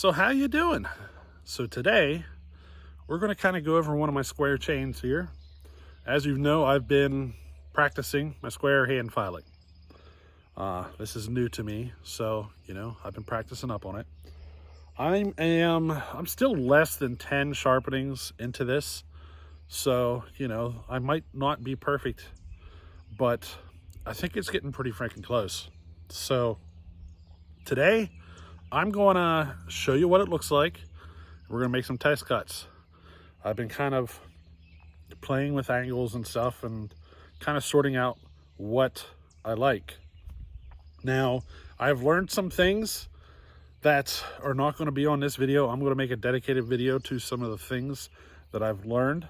So how you doing? So today we're going to kind of go over one of my square chains here. As you know, I've been practicing my square hand filing. This is new to me, so I've been practicing up on it. I'm still less than 10 sharpenings into this, so I might not be perfect, but I think it's getting pretty freaking close. So today I'm going to show you what it looks like. We're going to make some test cuts. I've been kind of playing with angles and stuff and kind of sorting out what I like. Now, I've learned some things that are not going to be on this video. I'm going to make a dedicated video to some of the things that I've learned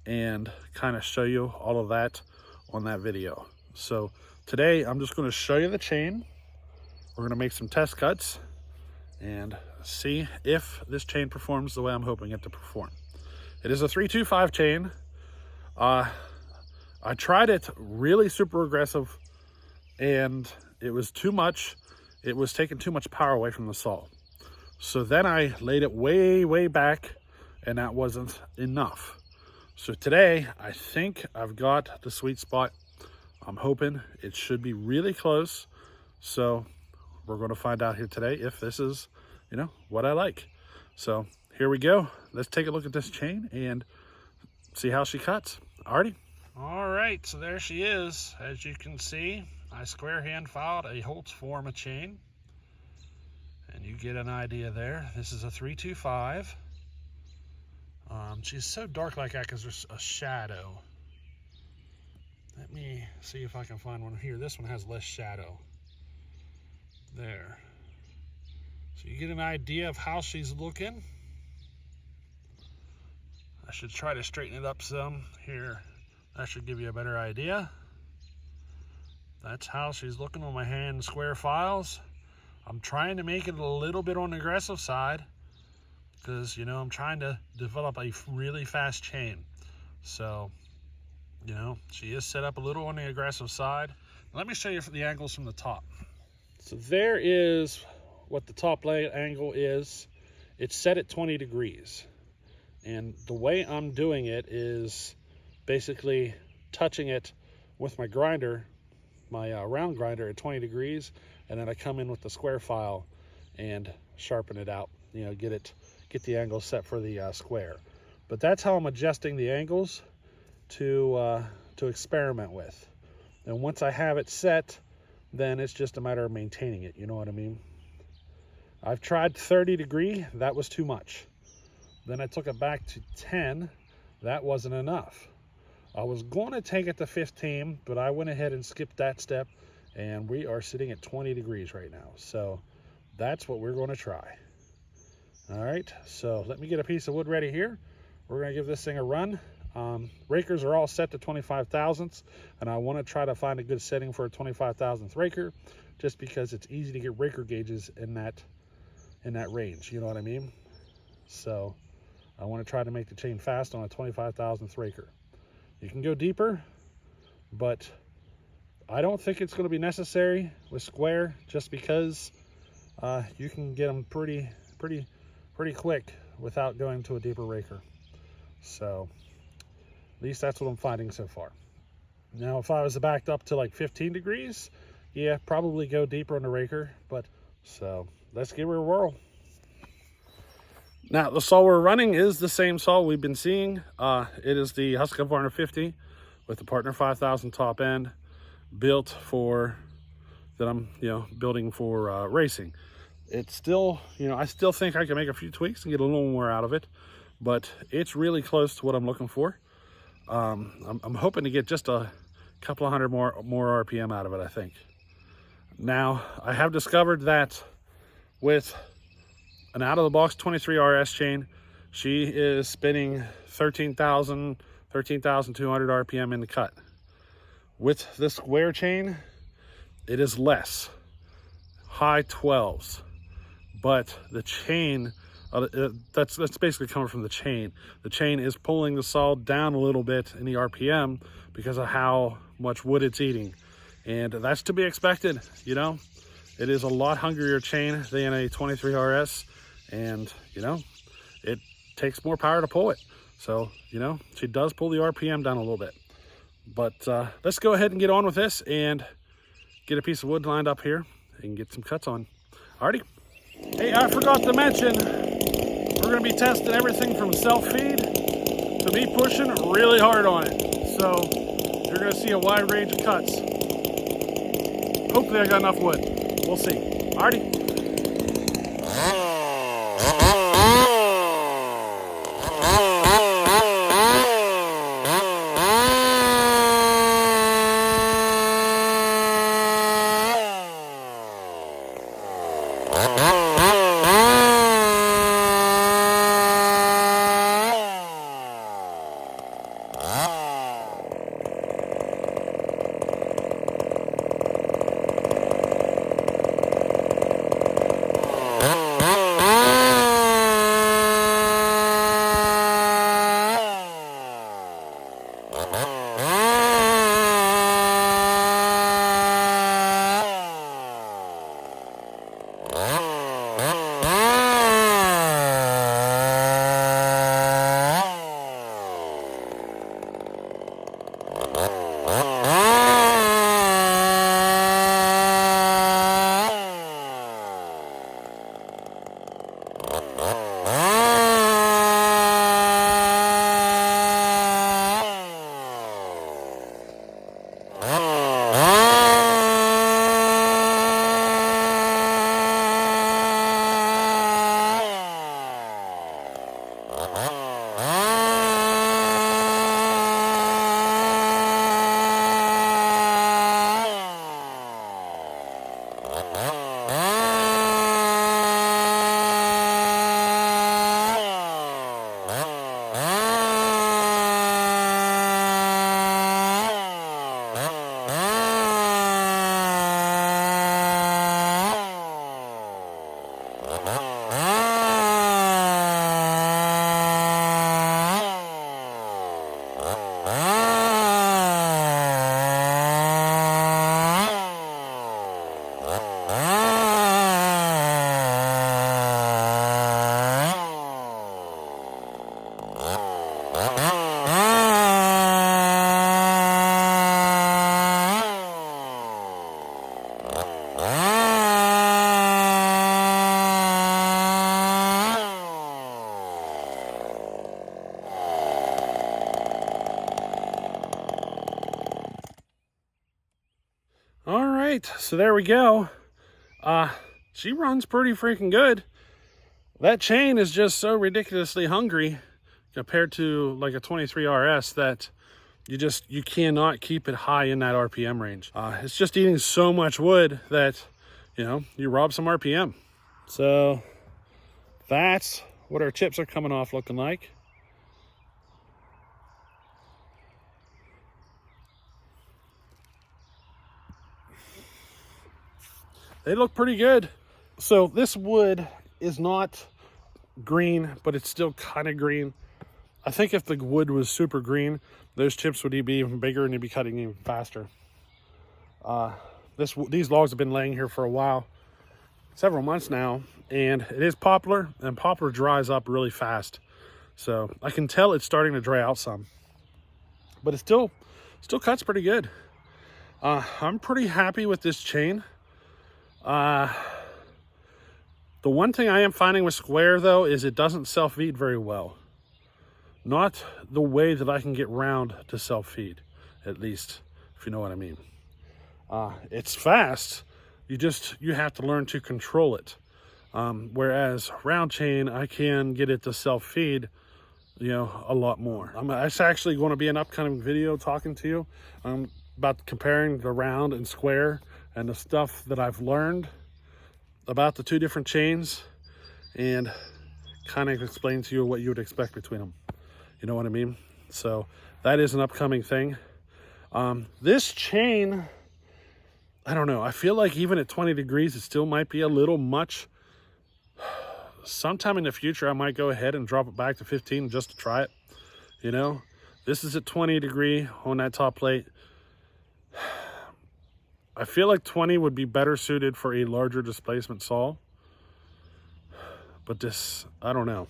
and kind of show you all of that on that video. So today I'm just going to show you the chain. We're going to make some test cuts and see if this chain performs the way I'm hoping it to perform. It is a 325 chain. I tried it really super aggressive and it was too much. It was taking too much power away from the saw. So then I laid it way back and that wasn't enough. So today I think I've got the sweet spot. I'm hoping it should be really close. So we're going to find out here today if this is, what I like. So here we go. Let's take a look at this chain and see how she cuts. Alrighty. All right, so there she is. As you can see, I square hand filed a Holtz Forma chain. And you get an idea there. This is a 325. She's so dark like that because there's a shadow. Let me see if I can find one here. This one has less shadow. There. So you get an idea of how she's looking. I should try to straighten it up some here. That should give you a better idea. That's how she's looking on my hand square files. I'm trying to make it a little bit on the aggressive side because, I'm trying to develop a really fast chain. So, she is set up a little on the aggressive side. Let me show you the angles from the top. So there is what the top angle is. It's set at 20 degrees. And the way I'm doing it is basically touching it with my grinder, my round grinder at 20 degrees. And then I come in with the square file and sharpen it out, get the angle set for the square. But that's how I'm adjusting the angles to experiment with. And once I have it set, then it's just a matter of maintaining it. You know what I mean? I've tried 30 degree. That was too much. Then I took it back to 10. That wasn't enough. I was going to take it to 15, but I went ahead and skipped that step. And we are sitting at 20 degrees right now. So that's what we're going to try. All right, so let me get a piece of wood ready here. We're going to give this thing a run. Rakers are all set to 25 thousandths, and I want to try to find a good setting for a 25 thousandth raker, just because it's easy to get raker gauges in that range. You know what I mean? So I want to try to make the chain fast on a 25 thousandth raker. You can go deeper, but I don't think it's going to be necessary with square, just because you can get them pretty quick without going to a deeper raker. So at least that's what I'm finding so far. Now, if I was backed up to like 15 degrees, yeah, probably go deeper in the raker. But so let's give her a whirl. Now, the saw we're running is the same saw we've been seeing. It is the Husqvarna 50 with the Partner 5000 top end, built for that I'm building for racing. It's still, I still think I can make a few tweaks and get a little more out of it, but it's really close to what I'm looking for. I'm hoping to get just a couple of hundred more RPM out of it, I think. Now, I have discovered that with an out-of-the-box 23 RS chain, she is spinning 13,200 RPM in the cut. With this square chain, it is less, high 12s, but the chain, that's basically coming from the chain. The chain is pulling the saw down a little bit in the RPM because of how much wood it's eating. And that's to be expected, It is a lot hungrier chain than a 23 RS. and you know, it takes more power to pull it. So, you know, she does pull the RPM down a little bit. But let's go ahead and get on with this and get a piece of wood lined up here and get some cuts on. Alrighty. Hey, I forgot to mention, we're gonna be testing everything from self-feed to me pushing really hard on it. So you're gonna see a wide range of cuts. Hopefully I got enough wood. We'll see. Alrighty. All right, so there we go. She runs pretty freaking good. That chain is just so ridiculously hungry compared to like a 23 RS that you cannot keep it high in that RPM range. It's just eating so much wood that, you know, you rob some RPM. So that's what our chips are coming off looking like. They look pretty good. So this wood is not green, but it's still kind of green. I think if the wood was super green, those chips would be even bigger and you'd be cutting even faster. These logs have been laying here for a while, several months now, and it is poplar, and poplar dries up really fast. So I can tell it's starting to dry out some, but it still cuts pretty good. I'm pretty happy with this chain. The one thing I am finding with Square though is it doesn't self-feed very well. Not the way that I can get round to self-feed, at least, if you know what I mean. It's fast, you have to learn to control it. Whereas round chain, I can get it to self-feed, you know, a lot more. It's actually going to be an upcoming video talking to you about comparing the round and square and the stuff that I've learned about the two different chains, and kind of explain to you what you would expect between them. You know what I mean? So that is an upcoming thing. This chain, I don't know. I feel like even at 20 degrees, it still might be a little much. Sometime in the future, I might go ahead and drop it back to 15 just to try it. You know, this is at 20 degree on that top plate. I feel like 20 would be better suited for a larger displacement saw. but this, I don't know.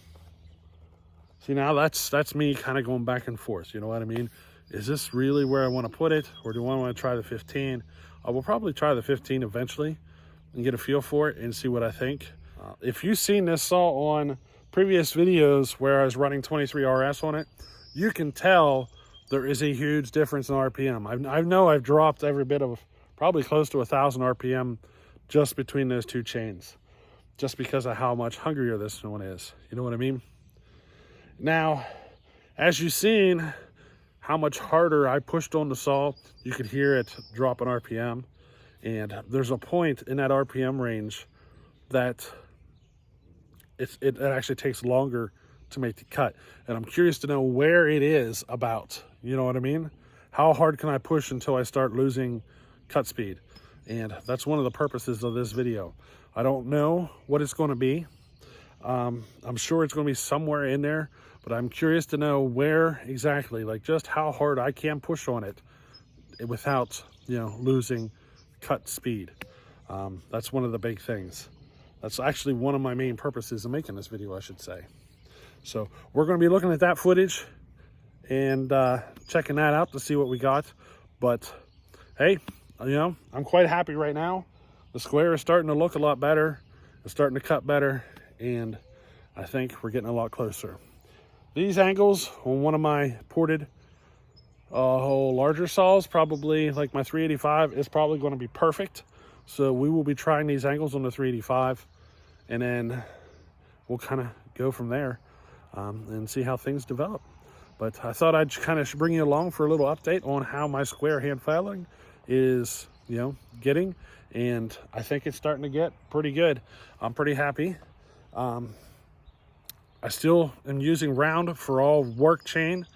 See, now that's me kind of going back and forth. You know what I mean? Is this really where I want to put it, or do I want to try the 15? I will probably try the 15 eventually and get a feel for it and see what I think. If you've seen this saw on previous videos where I was running 23 RS on it, you can tell there is a huge difference in RPM. I know I've dropped every bit of probably close to 1,000 RPM just between those two chains, just because of how much hungrier this one is. You know what I mean? Now, as you've seen how much harder I pushed on the saw, you could hear it drop in RPM. And there's a point in that RPM range that it actually takes longer to make the cut. And I'm curious to know where it is about, you know what I mean? How hard can I push until I start losing cut speed? And that's one of the purposes of this video. I don't know what it's going to be. I'm sure it's going to be somewhere in there, but I'm curious to know where exactly, like just how hard I can push on it without, you know, losing cut speed. That's one of the big things. That's actually one of my main purposes of making this video, I should say. So we're going to be looking at that footage and checking that out to see what we got. But hey, you know, I'm quite happy right now. The square is starting to look a lot better. It's starting to cut better, and I think we're getting a lot closer. These angles on one of my ported larger saws, probably like my 385, is probably going to be perfect. So we will be trying these angles on the 385, and then we'll kind of go from there and see how things develop. But I thought I'd kind of bring you along for a little update on how my square hand filing is, you know, getting, and I think it's starting to get pretty good. I'm pretty happy. I still am using round for all work chain.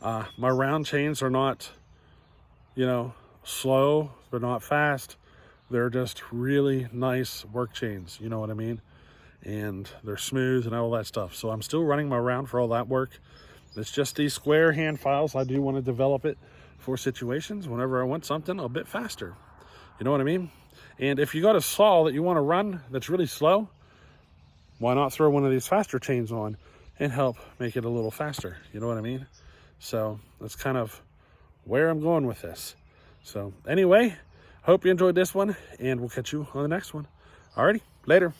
My round chains are not, you know, slow. They're not fast. They're just really nice work chains. You know what I mean? And they're smooth and all that stuff. So I'm still running my round for all that work. It's just these square hand files. I do want to develop it for situations whenever I want something a bit faster. You know what I mean? And if you got a saw that you want to run that's really slow, why not throw one of these faster chains on and help make it a little faster? You know what I mean? So that's kind of where I'm going with this. So anyway, hope you enjoyed this one, and we'll catch you on the next one. Alrighty, later.